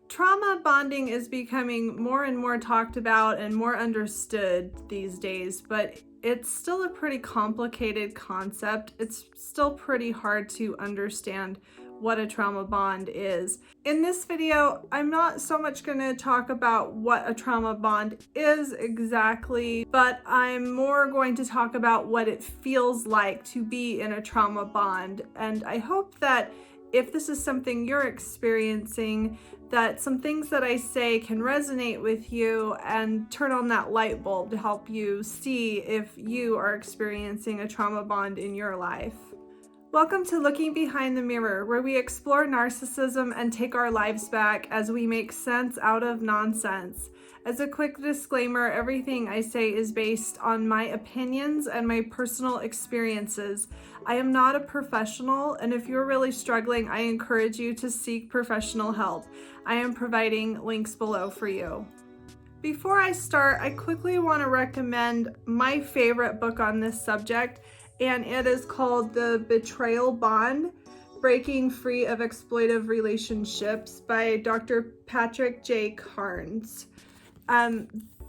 Trauma bonding is becoming more and more talked about and more understood these days, but it's still a pretty complicated concept. It's still pretty hard to understand what a trauma bond is. In this video, I'm not so much going to talk about what a trauma bond is exactly, but I'm more going to talk about what it feels like to be in a trauma bond. And I hope that if this is something you're experiencing, that some things that I say can resonate with you and turn on that light bulb to help you see if you are experiencing a trauma bond in your life. Welcome to Looking Behind the Mirror, where we explore narcissism and take our lives back as we make sense out of nonsense. As a quick disclaimer, everything I say is based on my opinions and my personal experiences. I am not a professional, and if you're really struggling, I encourage you to seek professional help. I am providing links below for you. Before I start, I quickly want to recommend my favorite book on this subject, and it is called The Betrayal Bond: Breaking Free of Exploitive Relationships by Dr. Patrick J. Carnes.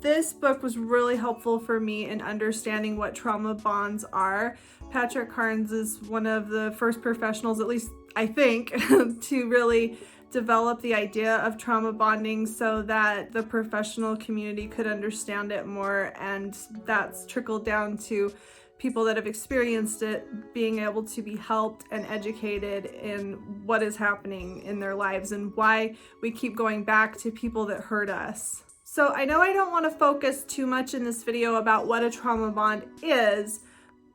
This book was really helpful for me in understanding what trauma bonds are. Patrick Carnes is one of the first professionals, at least I think, to really develop the idea of trauma bonding so that the professional community could understand it more, and that's trickled down to people that have experienced it being able to be helped and educated in what is happening in their lives and why we keep going back to people that hurt us. So I know I don't want to focus too much in this video about what a trauma bond is,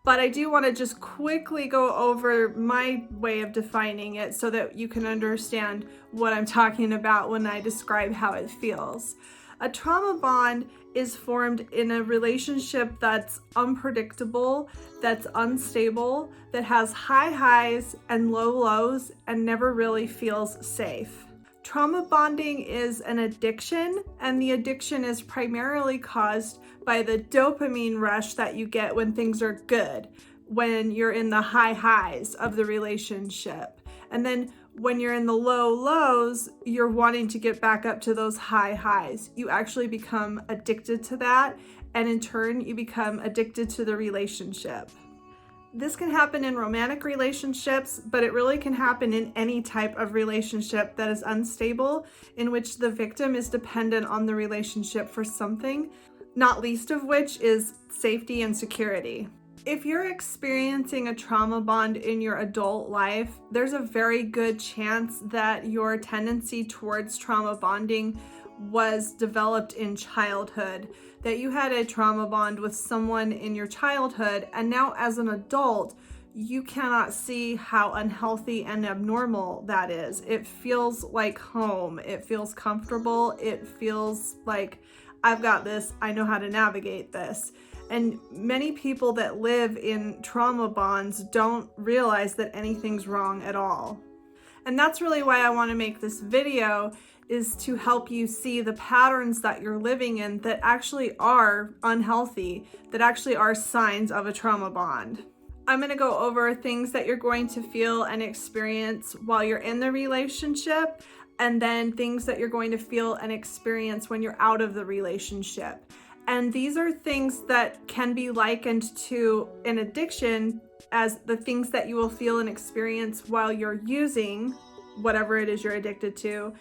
but I do want to just quickly go over my way of defining it so that you can understand what I'm talking about when I describe how it feels. A trauma bond is formed in a relationship that's unpredictable, that's unstable, that has high highs and low lows, and never really feels safe. Trauma bonding is an addiction, and the addiction is primarily caused by the dopamine rush that you get when things are good, when you're in the high highs of the relationship. And then when you're in the low lows, you're wanting to get back up to those high highs. You actually become addicted to that, and in turn, you become addicted to the relationship. This can happen in romantic relationships, but it really can happen in any type of relationship that is unstable, in which the victim is dependent on the relationship for something, not least of which is safety and security. If you're experiencing a trauma bond in your adult life, there's a very good chance that your tendency towards trauma bonding was developed in childhood, that you had a trauma bond with someone in your childhood, and now as an adult, you cannot see how unhealthy and abnormal that is. It feels like home. It feels comfortable. It feels like, I've got this. I know how to navigate this. And many people that live in trauma bonds don't realize that anything's wrong at all. And that's really why I want to make this video, is to help you see the patterns that you're living in that actually are unhealthy, that actually are signs of a trauma bond. I'm going to go over things that you're going to feel and experience while you're in the relationship, and then things that you're going to feel and experience when you're out of the relationship. And these are things that can be likened to an addiction as the things that you will feel and experience while you're using whatever it is you're addicted to,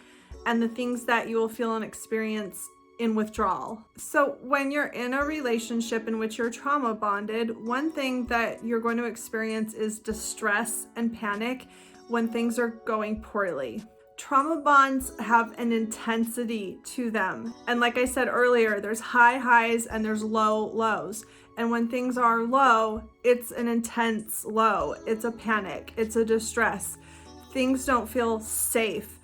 and the things that you will feel and experience in withdrawal. So when you're in a relationship in which you're trauma bonded, one thing that you're going to experience is distress and panic when things are going poorly. Trauma bonds have an intensity to them. And like I said earlier, there's high highs and there's low lows. And when things are low, it's an intense low. It's a panic. It's a distress. Things don't feel safe.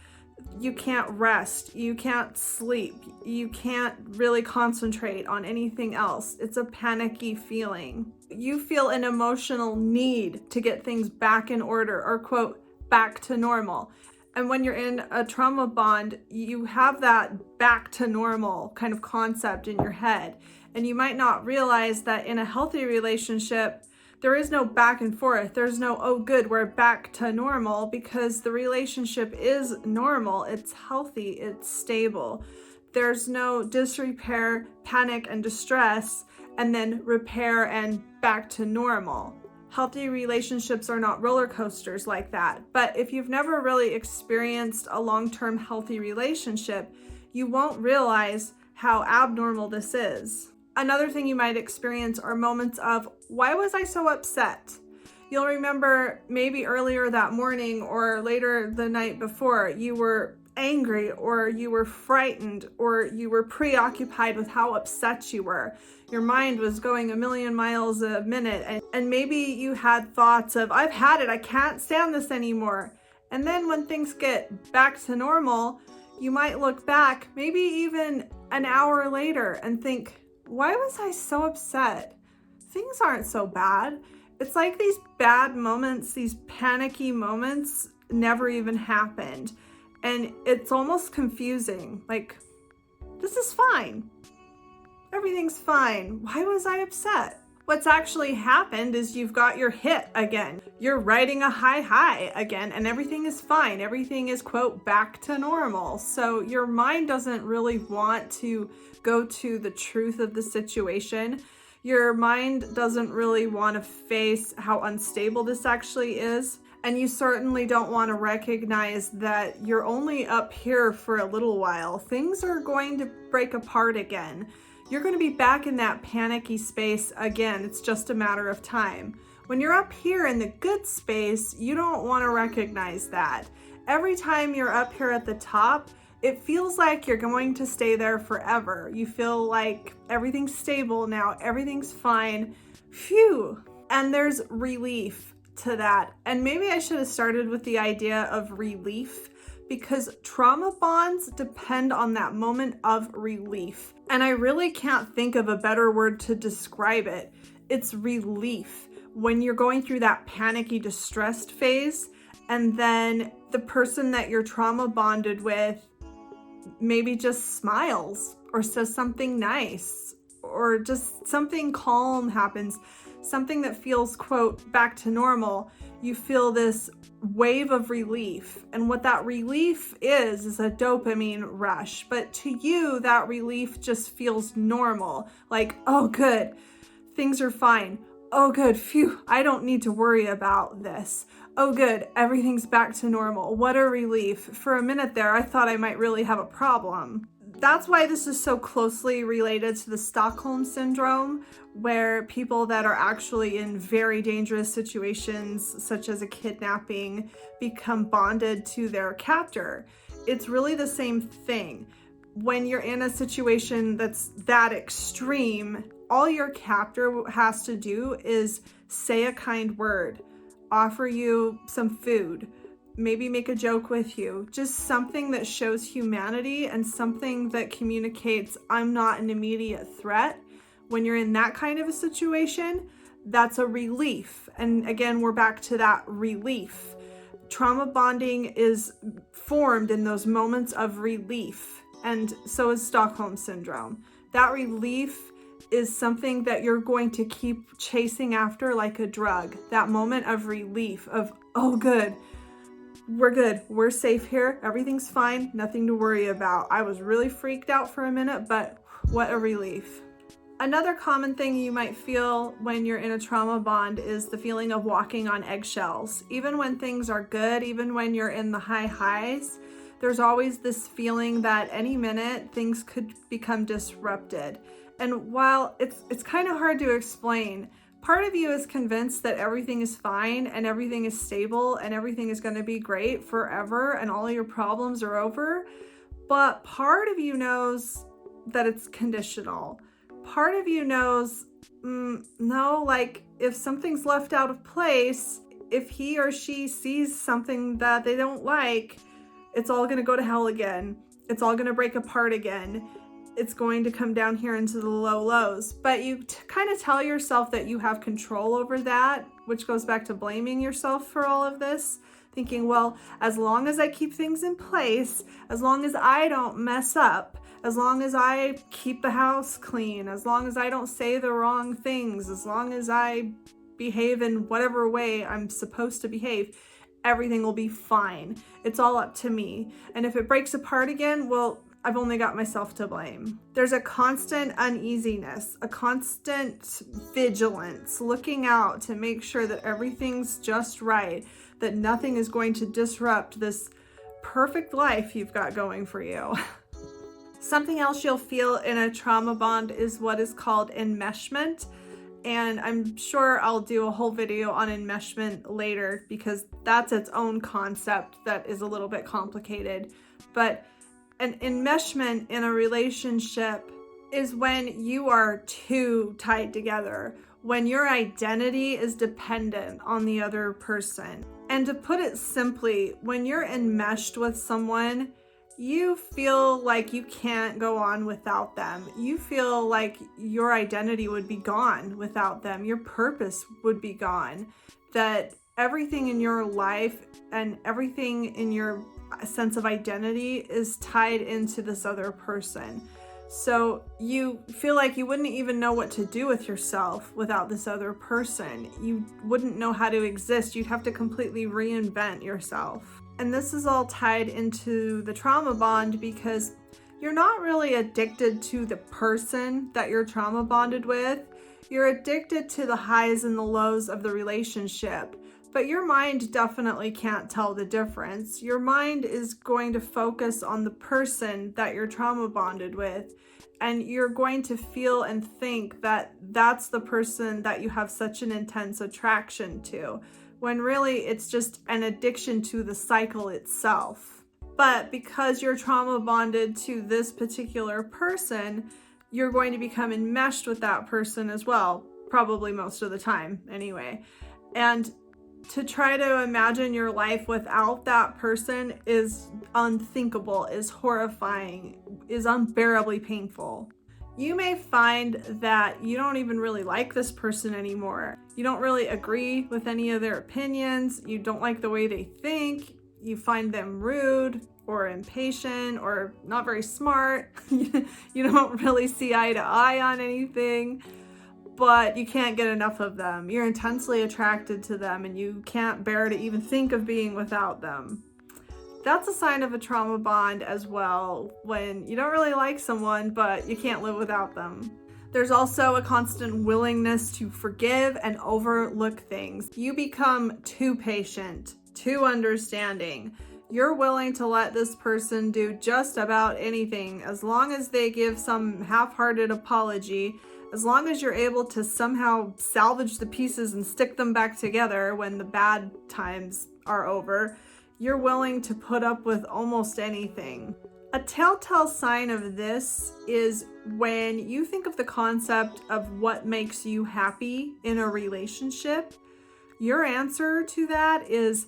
You can't rest. You can't sleep. You can't really concentrate on anything else. It's a panicky feeling. You feel an emotional need to get things back in order, or quote, back to normal. And when you're in a trauma bond, you have that back to normal kind of concept in your head. And you might not realize that in a healthy relationship, There is no back and forth. There's no, oh good, we're back to normal, because the relationship is normal. It's healthy. It's stable. There's no disrepair, panic, and distress, and then repair and back to normal. Healthy relationships are not roller coasters like that. But if you've never really experienced a long-term healthy relationship, you won't realize how abnormal this is. Another thing you might experience are moments of, why was I so upset? You'll remember maybe earlier that morning or later the night before, you were angry, or you were frightened, or you were preoccupied with how upset you were. Your mind was going a million miles a minute, and maybe you had thoughts of, I've had it, I can't stand this anymore. And then when things get back to normal, you might look back, maybe even an hour later, and think, why was I so upset? Things aren't so bad. It's like these bad moments, these panicky moments never even happened. And it's almost confusing. Like, this is fine. Everything's fine. Why was I upset? What's actually happened is you've got your hit again. You're riding a high again, and everything is fine. Everything is, quote, back to normal. So your mind doesn't really want to go to the truth of the situation. Your mind doesn't really want to face how unstable this actually is. And you certainly don't want to recognize that you're only up here for a little while. Things are going to break apart again. You're going to be back in that panicky space again. It's just a matter of time. When you're up here in the good space, you don't want to recognize that. Every time you're up here at the top, it feels like you're going to stay there forever. You feel like everything's stable now, everything's fine. Phew. And there's relief to that. And maybe I should have started with the idea of relief, because trauma bonds depend on that moment of relief. And I really can't think of a better word to describe it. It's relief. When you're going through that panicky, distressed phase, and then the person that you're trauma bonded with maybe just smiles or says something nice, or just something calm happens, something that feels, quote, back to normal. You feel this wave of relief. And what that relief is a dopamine rush. But to you, that relief just feels normal. Like, oh, good, things are fine. Oh, good, phew, I don't need to worry about this. Oh, good, everything's back to normal. What a relief. For a minute there, I thought I might really have a problem. That's why this is so closely related to the Stockholm Syndrome, where people that are actually in very dangerous situations, such as a kidnapping, become bonded to their captor. It's really the same thing. When you're in a situation that's that extreme, all your captor has to do is say a kind word, offer you some food, maybe make a joke with you, just something that shows humanity and something that communicates, I'm not an immediate threat. When you're in that kind of a situation, that's a relief. And again, we're back to that relief. Trauma bonding is formed in those moments of relief, and so is Stockholm Syndrome. That relief is something that you're going to keep chasing after like a drug. That moment of relief of, oh good, we're safe here, everything's fine, nothing to worry about. I was really freaked out for a minute, but what a relief. Another common thing you might feel when you're in a trauma bond is the feeling of walking on eggshells. Even when things are good, even when you're in the high highs, there's always this feeling that any minute things could become disrupted. And while it's kind of hard to explain, part of you is convinced that everything is fine and everything is stable and everything is going to be great forever and all your problems are over. But part of you knows that it's conditional. Part of you knows, no, like if something's left out of place, if he or she sees something that they don't like, it's all going to go to hell again. It's all going to break apart again. It's going to come down here into the low lows. But you kind of tell yourself that you have control over that, which goes back to blaming yourself for all of this. Thinking, well, as long as I keep things in place, as long as I don't mess up, as long as I keep the house clean, as long as I don't say the wrong things, as long as I behave in whatever way I'm supposed to behave, everything will be fine. It's all up to me. And if it breaks apart again, well, I've only got myself to blame. There's a constant uneasiness, a constant vigilance, looking out to make sure that everything's just right, that nothing is going to disrupt this perfect life you've got going for you. Something else you'll feel in a trauma bond is what is called enmeshment. And I'm sure I'll do a whole video on enmeshment later because that's its own concept that is a little bit complicated. But an enmeshment in a relationship is when you are too tied together, when your identity is dependent on the other person. And to put it simply, when you're enmeshed with someone, you feel like you can't go on without them. You feel like your identity would be gone without them. Your purpose would be gone. That everything in your life and everything in your sense of identity is tied into this other person. So you feel like you wouldn't even know what to do with yourself without this other person. You wouldn't know how to exist. You'd have to completely reinvent yourself. And this is all tied into the trauma bond because you're not really addicted to the person that you're trauma bonded with. You're addicted to the highs and the lows of the relationship. But your mind definitely can't tell the difference. Your mind is going to focus on the person that you're trauma bonded with. And you're going to feel and think that that's the person that you have such an intense attraction to, when really it's just an addiction to the cycle itself. But because you're trauma bonded to this particular person, you're going to become enmeshed with that person as well, probably most of the time anyway. And to try to imagine your life without that person is unthinkable, is horrifying, is unbearably painful. You may find that you don't even really like this person anymore. You don't really agree with any of their opinions. You don't like the way they think. You find them rude or impatient or not very smart. You don't really see eye to eye on anything. But you can't get enough of them. You're intensely attracted to them and you can't bear to even think of being without them. That's a sign of a trauma bond as well, when you don't really like someone, but you can't live without them. There's also a constant willingness to forgive and overlook things. You become too patient, too understanding. You're willing to let this person do just about anything as long as they give some half-hearted apology. As long as you're able to somehow salvage the pieces and stick them back together when the bad times are over, you're willing to put up with almost anything. A telltale sign of this is when you think of the concept of what makes you happy in a relationship. Your answer to that is,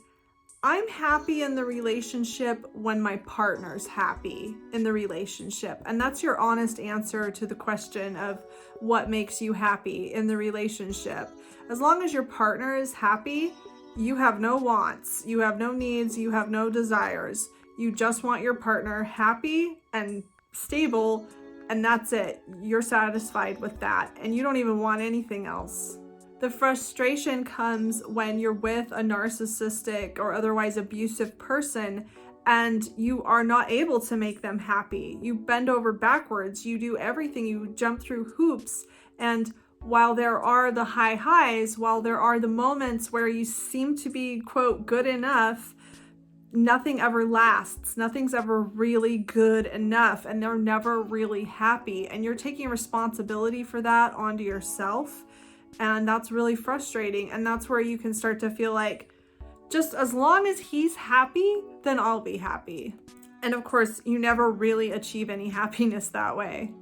I'm happy in the relationship when my partner's happy in the relationship. And that's your honest answer to the question of what makes you happy in the relationship. As long as your partner is happy, you have no wants, you have no needs, you have no desires. You just want your partner happy and stable, and that's it. You're satisfied with that, and you don't even want anything else. The frustration comes when you're with a narcissistic or otherwise abusive person and you are not able to make them happy. You bend over backwards, you do everything, you jump through hoops. And while there are the high highs, while there are the moments where you seem to be, quote, good enough, nothing ever lasts. Nothing's ever really good enough, and they're never really happy. And you're taking responsibility for that onto yourself. And that's really frustrating. And that's where you can start to feel like, just as long as he's happy, then I'll be happy. And of course, you never really achieve any happiness that way.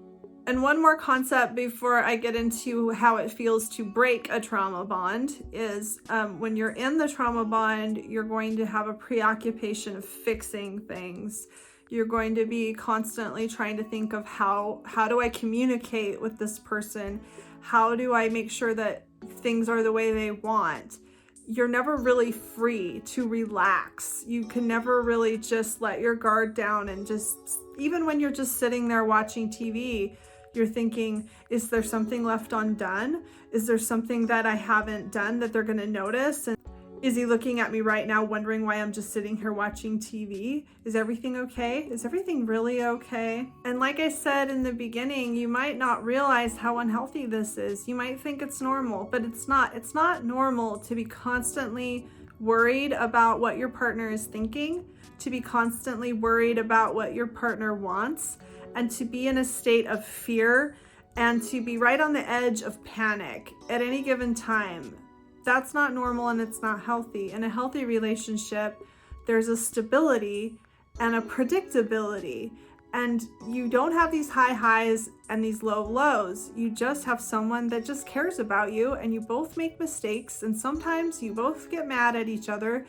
And one more concept before I get into how it feels to break a trauma bond is when you're in the trauma bond, you're going to have a preoccupation of fixing things. You're going to be constantly trying to think of how do I communicate with this person? How do I make sure that things are the way they want? You're never really free to relax. You can never really just let your guard down and just, even when you're just sitting there watching TV, You're thinking, is there something left undone? Is there something that I haven't done that they're going to notice? And is he looking at me right now wondering why I'm just sitting here watching TV? Is everything okay? Is everything really okay? And like I said in the beginning, you might not realize how unhealthy this is. You might think it's normal, but it's not. It's not normal to be constantly worried about what your partner is thinking, to be constantly worried about what your partner wants, and to be in a state of fear and to be right on the edge of panic at any given time. That's not normal and it's not healthy. In a healthy relationship, there's a stability and a predictability, and you don't have these high highs and these low lows. You just have someone that just cares about you, and you both make mistakes, and sometimes you both get mad at each other,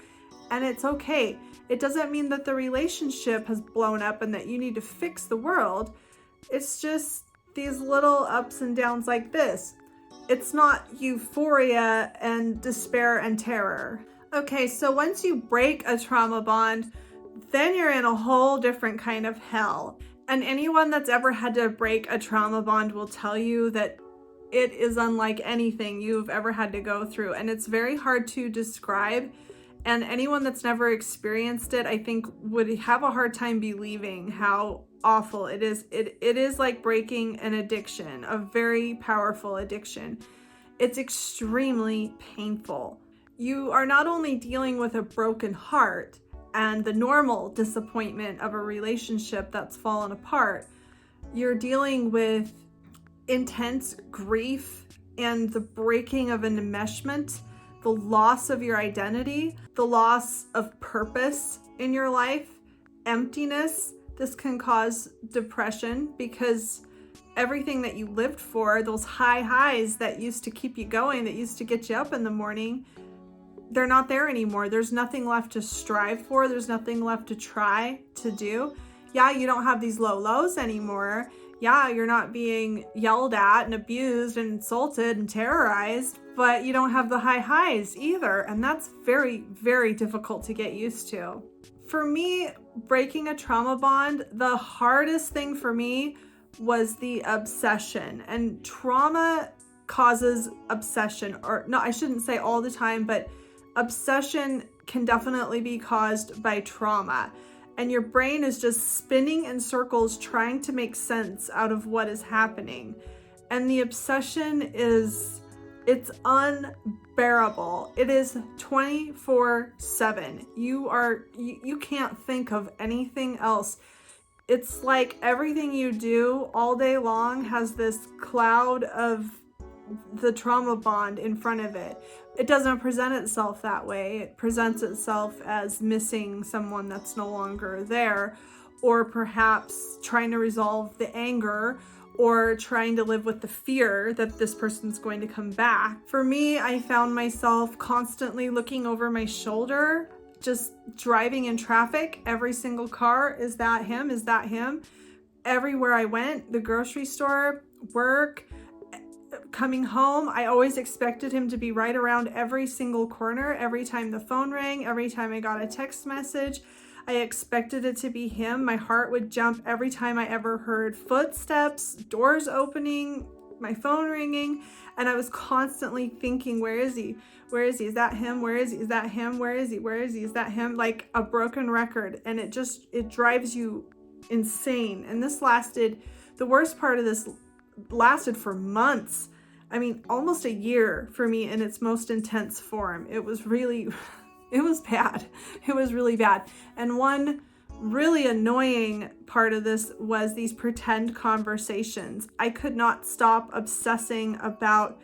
and it's okay. It doesn't mean that the relationship has blown up and that you need to fix the world. It's just these little ups and downs like this. It's not euphoria and despair and terror. Okay, so once you break a trauma bond, then you're in a whole different kind of hell. And anyone that's ever had to break a trauma bond will tell you that it is unlike anything you've ever had to go through. And it's very hard to describe. And anyone that's never experienced it, I think, would have a hard time believing how awful it is. It is like breaking an addiction, a very powerful addiction. It's extremely painful. You are not only dealing with a broken heart and the normal disappointment of a relationship that's fallen apart, you're dealing with intense grief and the breaking of an enmeshment, the loss of your identity, the loss of purpose in your life, emptiness. This can cause depression because everything that you lived for, those high highs that used to keep you going, that used to get you up in the morning, they're not there anymore. There's nothing left to strive for. There's nothing left to try to do. Yeah, you don't have these low lows anymore. Yeah, you're not being yelled at and abused and insulted and terrorized, but you don't have the high highs either. And that's very, very difficult to get used to. For me, breaking a trauma bond, the hardest thing for me was the obsession. And trauma causes obsession, or no, I shouldn't say all the time, but obsession can definitely be caused by trauma. And your brain is just spinning in circles trying to make sense out of what is happening. And the obsession it's unbearable. It is 24/7. You can't think of anything else. It's like everything you do all day long has this cloud of the trauma bond in front of it. It doesn't present itself that way. It presents itself as missing someone that's no longer there, or perhaps trying to resolve the anger, or trying to live with the fear that this person's going to come back. For me, I found myself constantly looking over my shoulder, just driving in traffic. Every single car, is that him? Is that him? Everywhere I went, the grocery store, work, coming home, I always expected him to be right around every single corner. Every time the phone rang, every time I got a text message, I expected it to be him. My heart would jump every time I ever heard footsteps, doors opening, my phone ringing, and I was constantly thinking, where is he? Where is he? Is that him? Where is he? Is that him? Where is he? Where is he? Is that him? Like a broken record. And it drives you insane. And the worst part of this lasted for months. I mean, almost a year for me in its most intense form. It was bad. It was really bad. And one really annoying part of this was these pretend conversations. I could not stop obsessing about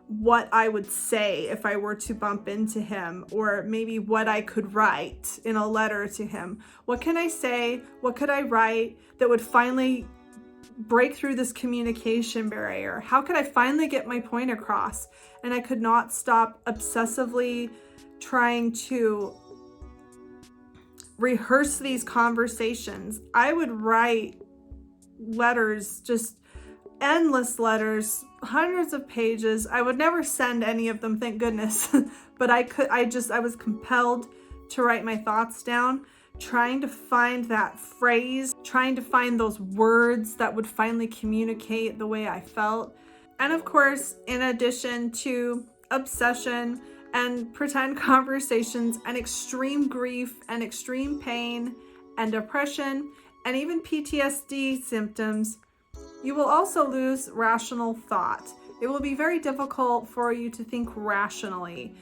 what I would say if I were to bump into him, or maybe what I could write in a letter to him. What can I say? What could I write that would finally break through this communication barrier? How could I finally get my point across? And I could not stop obsessively trying to rehearse these conversations. I would write letters, just endless letters, hundreds of pages. I would never send any of them, thank goodness. But I was compelled to write my thoughts down trying to find that phrase, trying to find those words that would finally communicate the way I felt. And of course, in addition to obsession and pretend conversations and extreme grief and extreme pain and depression and even PTSD symptoms, you will also lose rational thought. It will be very difficult for you to think rationally,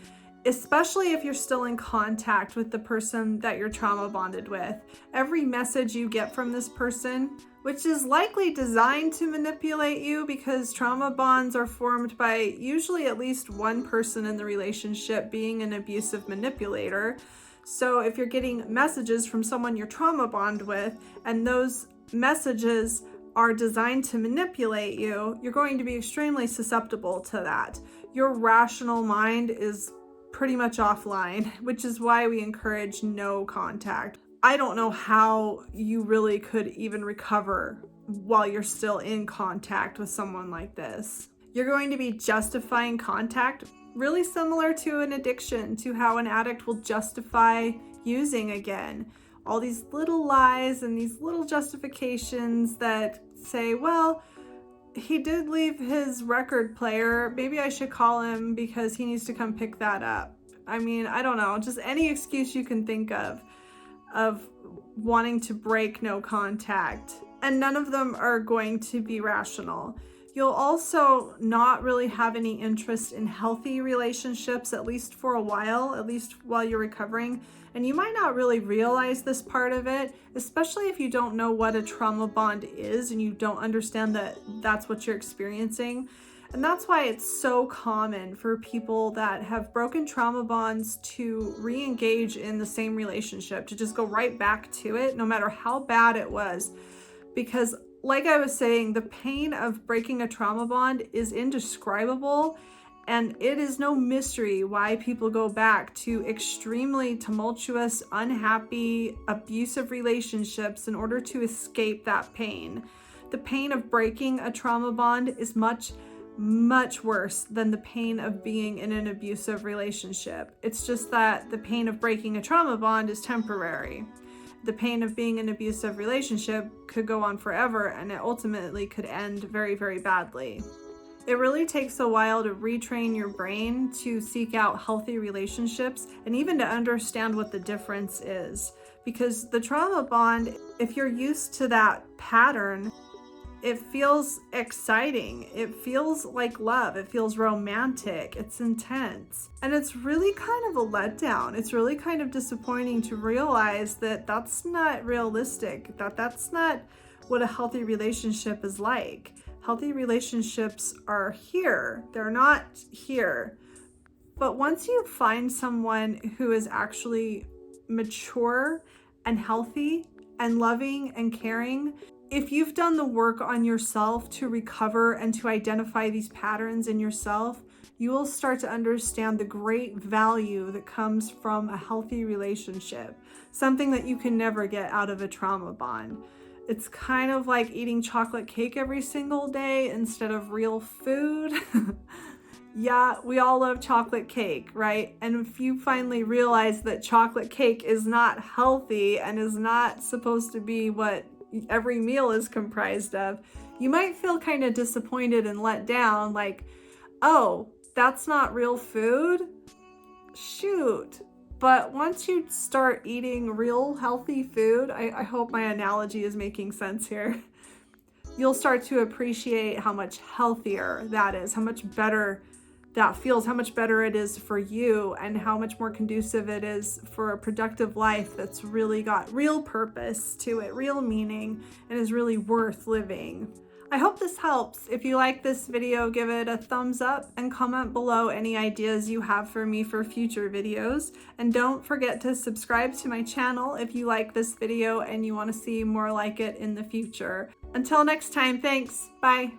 especially if you're still in contact with the person that you're trauma bonded with. Every message you get from this person, which is likely designed to manipulate you, because trauma bonds are formed by usually at least one person in the relationship being an abusive manipulator. So if you're getting messages from someone you're trauma bond with, and those messages are designed to manipulate you, you're going to be extremely susceptible to that. Your rational mind is pretty much offline, which is why we encourage no contact. I don't know how you really could even recover while you're still in contact with someone like this. You're going to be justifying contact, really similar to an addiction, to how an addict will justify using again. All these little lies and these little justifications that say, well, he did leave his record player. Maybe I should call him because he needs to come pick that up. I mean, I don't know, just any excuse you can think of wanting to break no contact. And none of them are going to be rational. You'll also not really have any interest in healthy relationships, at least for a while, at least while you're recovering. And you might not really realize this part of it, especially if you don't know what a trauma bond is and you don't understand that that's what you're experiencing. And that's why it's so common for people that have broken trauma bonds to re-engage in the same relationship, to just go right back to it, no matter how bad it was. Because like I was saying, the pain of breaking a trauma bond is indescribable. And it is no mystery why people go back to extremely tumultuous, unhappy, abusive relationships in order to escape that pain. The pain of breaking a trauma bond is much worse than the pain of being in an abusive relationship. It's just that the pain of breaking a trauma bond is temporary. The pain of being in an abusive relationship could go on forever, and it ultimately could end very, very badly. It really takes a while to retrain your brain to seek out healthy relationships and even to understand what the difference is. Because the trauma bond, if you're used to that pattern, it feels exciting. It feels like love. It feels romantic. It's intense. And it's really kind of a letdown. It's really kind of disappointing to realize that that's not realistic, that that's not what a healthy relationship is like. Healthy relationships are here. They're not here. But once you find someone who is actually mature and healthy and loving and caring, if you've done the work on yourself to recover and to identify these patterns in yourself, you will start to understand the great value that comes from a healthy relationship, something that you can never get out of a trauma bond. It's kind of like eating chocolate cake every single day instead of real food. Yeah, we all love chocolate cake, right? And if you finally realize that chocolate cake is not healthy and is not supposed to be what every meal is comprised of, you might feel kind of disappointed and let down, like, oh, that's not real food? Shoot. But once you start eating real healthy food, I hope my analogy is making sense here, you'll start to appreciate how much healthier that is, how much better that feels, how much better it is for you, and how much more conducive it is for a productive life that's really got real purpose to it, real meaning, and is really worth living. I hope this helps. If you like this video, give it a thumbs up and comment below any ideas you have for me for future videos. And don't forget to subscribe to my channel if you like this video and you want to see more like it in the future. Until next time, thanks. Bye.